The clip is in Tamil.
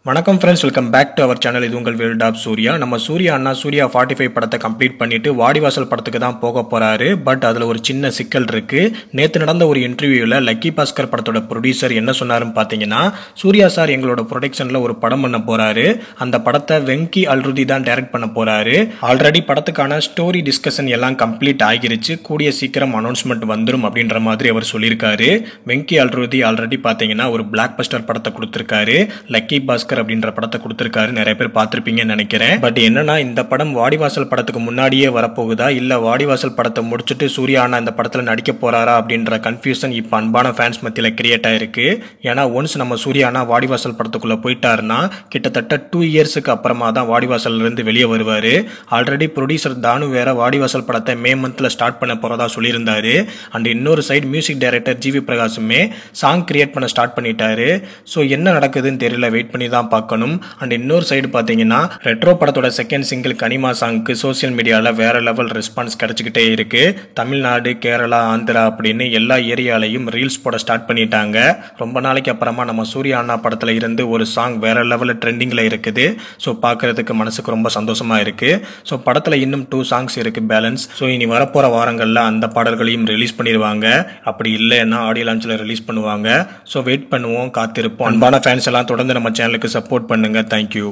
வணக்கம் friends, welcome back to our channel. இது உங்கள் வேர்ல்ட் ஆஃப் சூர்யா. நம்ம சூர்யா அண்ணா சூர்யா 45 படத்தை கம்ப்ளீட் பண்ணிட்டு வாடிவாசல் படத்துக்கு தான் போக போறாரு. பட் அதில் ஒரு சின்ன சிக்கல் இருக்கு. நேற்று நடந்த ஒரு இன்டர்வியூவில் லக்கி பாஸ்கர் படத்தோட ப்ரொடியூசர் என்ன சொன்னாருன்னு பார்த்தீங்கன்னா, சூர்யா சார் எங்களோட ப்ரொடக்ஷனில் ஒரு படம் பண்ண போறாரு. அந்த படத்தை வெங்கி அல்ருதி தான் டைரக்ட் பண்ண போறாரு. ஆல்ரெடி படத்துக்கான ஸ்டோரி டிஸ்கஷன் எல்லாம் கம்ப்ளீட் ஆகிருச்சு. கூடிய சீக்கிரம் அனௌன்ஸ்மெண்ட் வந்துடும் அப்படின்ற மாதிரி அவர் சொல்லியிருக்காரு. வெங்கி அல்ருதி ஆல்ரெடி பார்த்தீங்கன்னா ஒரு பிளாக் பஸ்டர் படத்தை கொடுத்திருக்காரு. லக்கி பாஸ்கர் அப்படின்ற படத்தை கொடுத்திருக்காரு. நிறைய பேர் பார்த்திருப்பீங்கன்னு நினைக்கிறேன். பட் என்னன்னா, இந்த படம் வாடிவாசல் படத்துக்கு முன்னாடியே வரப்போகுதா இல்ல வாடிவாசல் படத்தை முடிச்சுட்டு சூர்யா அண்ணா இந்த படத்துல நடிக்க போறாரா அப்படின்ற கன்ஃபியூஷன் இப்ப அன்பான ஃபேன்ஸ் மத்தியில கிரியேட் ஆயிருக்கு. ஏன்னா ஒன்ஸ் நம்ம சூர்யா அண்ணா வாடிவாசல் படத்துக்குள்ள போயிட்டாருன்னா கிட்டத்தட்ட 2 இயர்ஸுக்கு அப்புறமா தான் வாடிவாசல் இருந்து வெளியே வருவாரு. ஆல்ரெடி ப்ரொடியூசர் தானு வேற வாடிவாசல் படத்தை மே மந்த்ல ஸ்டார்ட் பண்ண போறதா சொல்லியிருந்தாரு. அண்ட் இன்னொரு சைடு மியூசிக் டைரக்டர் ஜிவி பிரகாஷுமே சாங் கிரியேட் பண்ண ஸ்டார்ட் பண்ணிட்டாரு. ஸோ என்ன நடக்குதுன்னு தெரியல, வெயிட் பண்ணி தான் பார்க்கணும். அண்ட் இன்னொரு சைடு பாத்தீங்கன்னா, ரெட்ரோ படத்தோட செகண்ட் சிங்கிள் கனிமா சாங்க்கு சோசியல் மீடியால வேற லெவல் ரெஸ்பான்ஸ் கிடைச்சிக்கிட்டே இருக்கு. தமிழ்நாடு, கேரளா, ஆந்திரா அப்படின்னு எல்லா ஏரியாலையும் ரீல்ஸ் போட ஸ்டார்ட் பண்ணிட்டாங்க. ரொம்ப நாளைக்கு அப்புறமா நம்ம சூர்யா அண்ணா படத்துல இருந்து ஒரு சாங் வேற லெவல் ட்ரெண்டிங்ல இருக்குது. ஸோ பார்க்கறதுக்கு மனசுக்கு ரொம்ப சந்தோஷமா இருக்கு. ஸோ படத்துல இன்னும் 2 சாங்ஸ் இருக்கு பேலன்ஸ். ஸோ இனி வரப்போற வாரங்கள்ல அந்த பாடல்களையும் ரிலீஸ் பண்ணிடுவாங்க. அப்படி இல்லைன்னா ஆடியோ லான்ச்ல ரிலீஸ் பண்ணுவாங்க. ஸோ வெயிட் பண்ணுவோம், காத்திருப்போம். அன்பான ஃபேன்ஸ் எல்லாம் தொடர்ந்து நம்ம சேனலுக்கு சப்போர்ட் பண்ணுங்க. தேங்க்யூ.